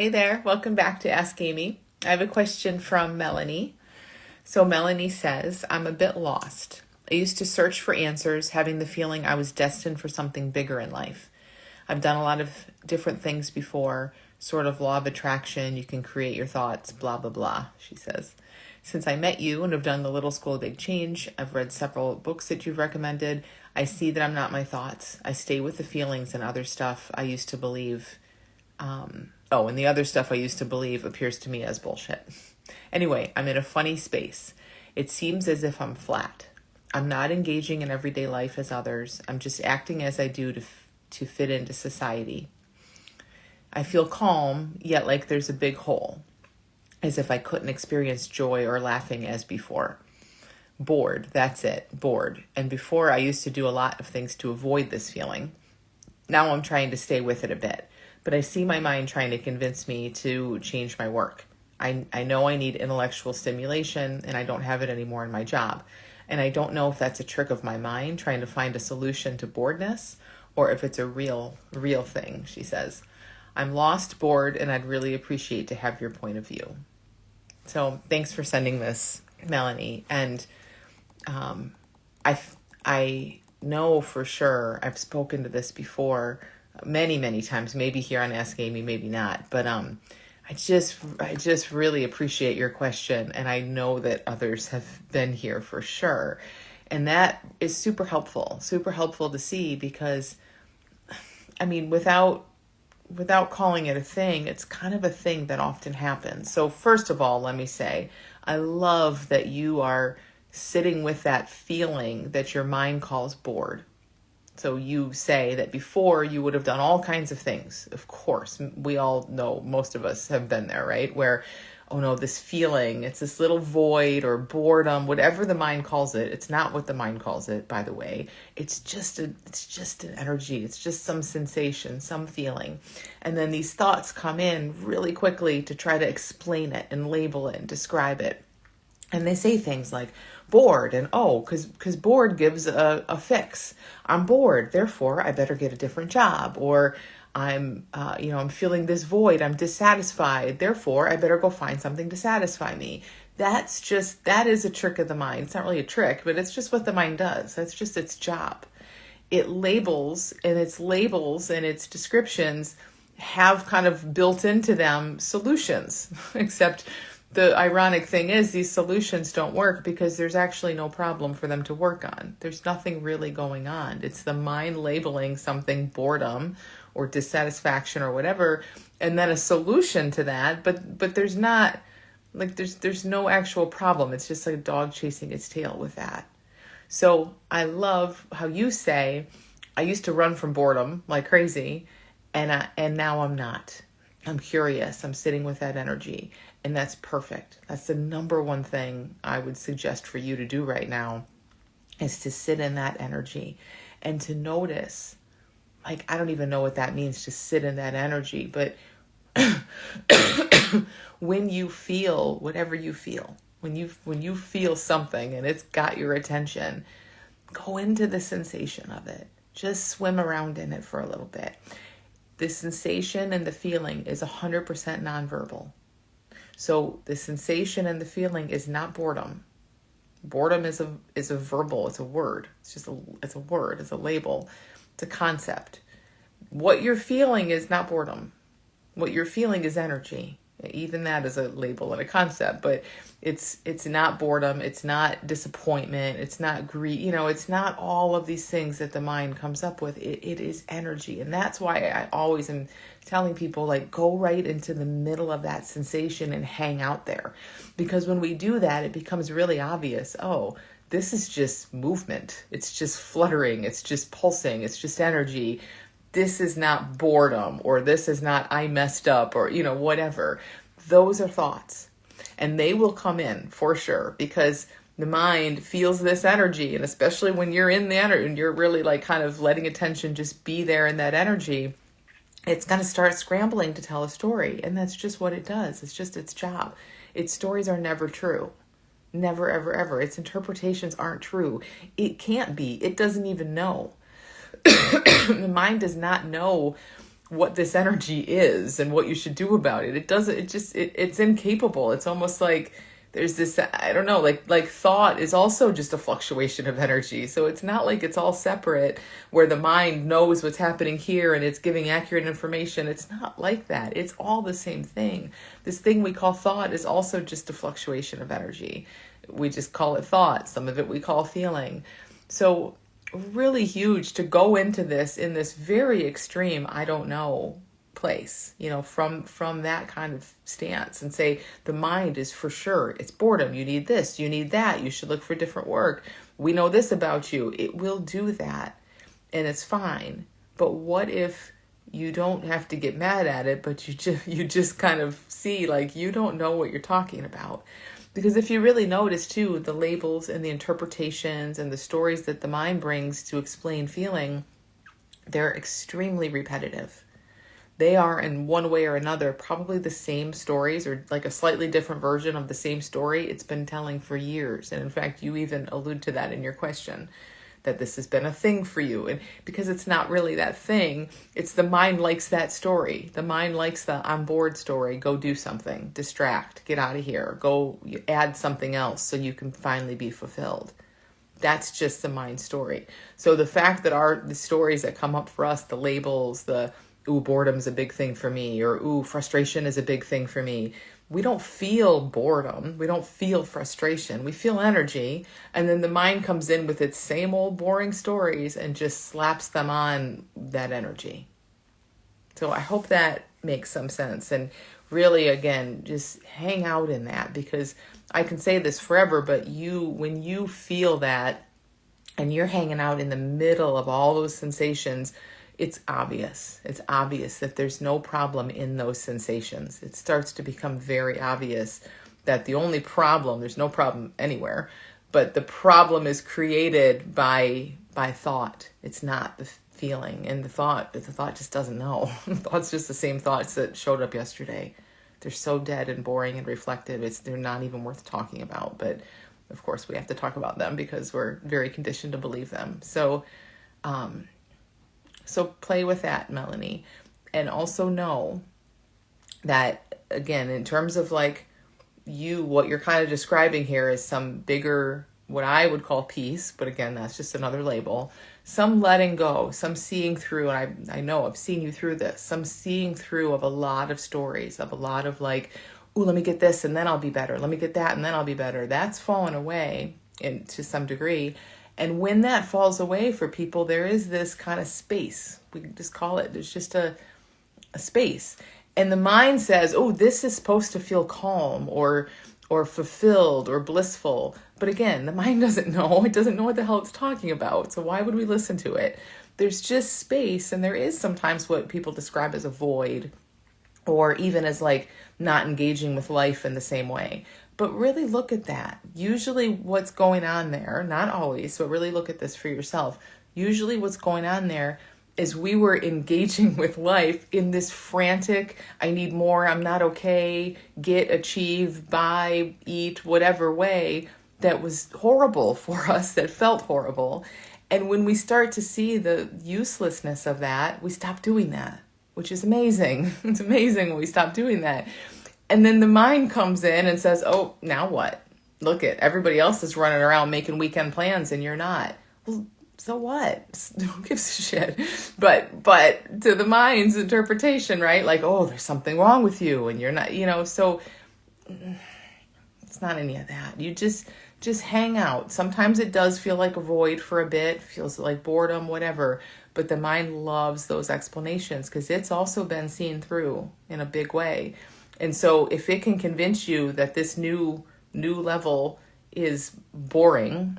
Hey there, welcome back to Ask Amy. I have a question from Melanie. So Melanie says, I'm a bit lost. I used to search for answers, having the feeling I was destined for something bigger in life. I've done a lot of different things before, sort of law of attraction, you can create your thoughts, blah, blah, blah, she says. Since I met you and have done the Little School of Big Change, I've read several books that you've recommended. I see that I'm not my thoughts. I stay with the feelings and other stuff I used to believe. And the other stuff I used to believe appears to me as bullshit. Anyway, I'm in a funny space. It seems as if I'm flat. I'm not engaging in everyday life as others. I'm just acting as I do to fit into society. I feel calm, yet like there's a big hole, as if I couldn't experience joy or laughing as before. Bored, that's it, bored. And before I used to do a lot of things to avoid this feeling. Now I'm trying to stay with it a bit. But I see my mind trying to convince me to change my work. I know I need intellectual stimulation and I don't have it anymore in my job. And I don't know if that's a trick of my mind trying to find a solution to boredness or if it's a real thing, she says. I'm lost, bored, and I'd really appreciate to have your point of view. So thanks for sending this, Melanie. And I know for sure, I've spoken to this before many times, maybe here on Ask Amy, maybe not, but I just really appreciate your question, and I know that others have been here for sure, and that is super helpful to see, because I mean, without calling it a thing, it's kind of a thing that often happens. So first of all, let me say, I love that you are sitting with that feeling that your mind calls bored. So you say that before you would have done all kinds of things. Of course, we all know, most of us have been there, right? Where, oh no, this feeling, it's this little void or boredom, whatever the mind calls it. It's not what the mind calls it, by the way. It's just an energy. It's just some sensation, some feeling. And then these thoughts come in really quickly to try to explain it and label it and describe it. And they say things like bored and because bored gives a fix. I'm bored, therefore I better get a different job. Or I'm feeling this void. I'm dissatisfied, therefore I better go find something to satisfy me. That is a trick of the mind. It's not really a trick, but it's just what the mind does. That's just its job. It labels, and its descriptions have kind of built into them solutions, except the ironic thing is these solutions don't work because there's actually no problem for them to work on. There's nothing really going on. It's the mind labeling something boredom or dissatisfaction or whatever, and then a solution to that, but there's not, like, there's no actual problem. It's just like a dog chasing its tail with that. So I love how you say, I used to run from boredom like crazy, and now I'm not. I'm curious. I'm sitting with that energy. And that's perfect. That's the number one thing I would suggest for you to do right now, is to sit in that energy and to notice, like, I don't even know what that means, to sit in that energy, but when you feel whatever you feel, when you feel something and it's got your attention, go into the sensation of it. Just swim around in it for a little bit. The sensation and the feeling is 100% nonverbal. So the sensation and the feeling is not boredom. Boredom is a verbal, it's a word. It's a word, it's a label, it's a concept. What you're feeling is not boredom. What you're feeling is energy. Even that is a label and a concept, but it's not boredom, it's not disappointment, it's not greed, it's not all of these things that the mind comes up with. It is energy. And that's why I always am telling people, like, go right into the middle of that sensation and hang out there. Because when we do that, it becomes really obvious, this is just movement. It's just fluttering, it's just pulsing, it's just energy. This is not boredom, or this is not I messed up, or, whatever. Those are thoughts. And they will come in for sure, because the mind feels this energy. And especially when you're in the energy and you're really like kind of letting attention just be there in that energy, it's going to start scrambling to tell a story. And that's just what it does. It's just its job. Its stories are never true. Never, ever, ever. Its interpretations aren't true. It can't be. It doesn't even know. The mind does not know what this energy is and what you should do about it. It doesn't, it's incapable. It's almost like there's this, I don't know, like thought is also just a fluctuation of energy. So it's not like it's all separate where the mind knows what's happening here and it's giving accurate information. It's not like that. It's all the same thing. This thing we call thought is also just a fluctuation of energy. We just call it thought. Some of it we call feeling. So really huge to go into this in this very extreme, I don't know, place, from that kind of stance and say the mind is for sure, it's boredom, you need this, you need that, you should look for different work, we know this about you. It will do that and it's fine. But what if you don't have to get mad at it, but you just kind of see like you don't know what you're talking about? Because if you really notice too, the labels and the interpretations and the stories that the mind brings to explain feeling, they're extremely repetitive. They are in one way or another probably the same stories or like a slightly different version of the same story it's been telling for years. And in fact, you even allude to that in your question, that this has been a thing for you. And because it's not really that thing, it's the mind likes that story. The mind likes the I'm bored story. Go do something, distract, get out of here, go add something else so you can finally be fulfilled. That's just the mind story. So the fact that the stories that come up for us, the labels, the ooh, boredom's a big thing for me, or ooh, frustration is a big thing for me. We don't feel boredom. We don't feel frustration. We feel energy. And then the mind comes in with its same old boring stories and just slaps them on that energy. So I hope that makes some sense. And really, again, just hang out in that, because I can say this forever, but when you feel that and you're hanging out in the middle of all those sensations, it's obvious. It's obvious that there's no problem in those sensations. It starts to become very obvious that the only problem, there's no problem anywhere, but the problem is created by thought. It's not the feeling. And the thought just doesn't know. The thought's just the same thoughts that showed up yesterday. They're so dead and boring and reflective. They're not even worth talking about. But of course we have to talk about them because we're very conditioned to believe them. So play with that, Melanie. And also know that, again, in terms of like what you're kind of describing here is some bigger, what I would call peace, but again, that's just another label, some letting go, some seeing through, and I know I've seen you through this, some seeing through of a lot of stories, of a lot of like, ooh, let me get this and then I'll be better. Let me get that and then I'll be better. That's fallen away to some degree. And when that falls away for people, there is this kind of space. We can just call it, there's just a space. And the mind says, oh, this is supposed to feel calm or fulfilled or blissful. But again, the mind doesn't know. It doesn't know what the hell it's talking about. So why would we listen to it? There's just space. And there is sometimes what people describe as a void, or even as like not engaging with life in the same way. But really look at that. Usually what's going on there, not always, but really look at this for yourself. Usually what's going on there is we were engaging with life in this frantic, I need more, I'm not okay, get, achieve, buy, eat, whatever way that was horrible for us, that felt horrible. And when we start to see the uselessness of that, we stop doing that, which is amazing. It's amazing when we stop doing that. And then the mind comes in and says, oh, now what? Look at everybody else is running around making weekend plans and you're not. Well, so what? Who gives a shit? But to the mind's interpretation, right? Like, oh, there's something wrong with you and you're not, so it's not any of that. You just hang out. Sometimes it does feel like a void for a bit, feels like boredom, whatever. But the mind loves those explanations because it's also been seen through in a big way. And so if it can convince you that this new level is boring,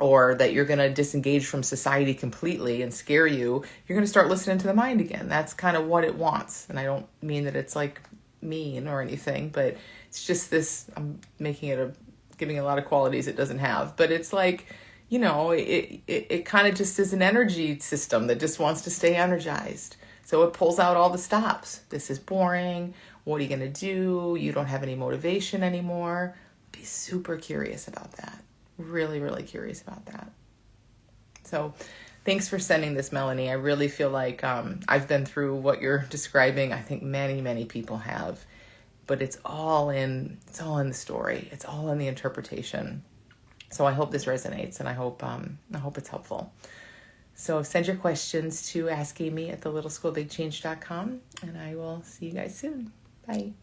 or that you're going to disengage from society completely and scare you, you're going to start listening to the mind again. That's kind of what it wants. And I don't mean that it's like mean or anything, but it's just this, I'm giving a lot of qualities it doesn't have. But it's like, it kind of just is an energy system that just wants to stay energized. So it pulls out all the stops. This is boring. What are you going to do? You don't have any motivation anymore. Be super curious about that. Really, really curious about that. So Thanks for sending this, Melanie. I really feel like I've been through what you're describing. I think many, many people have, but it's all in the story. It's all in the interpretation. So I hope this resonates, and I hope it's helpful. So send your questions to askamy@thelittleschoolbigchange.com, and I will see you guys soon. Bye.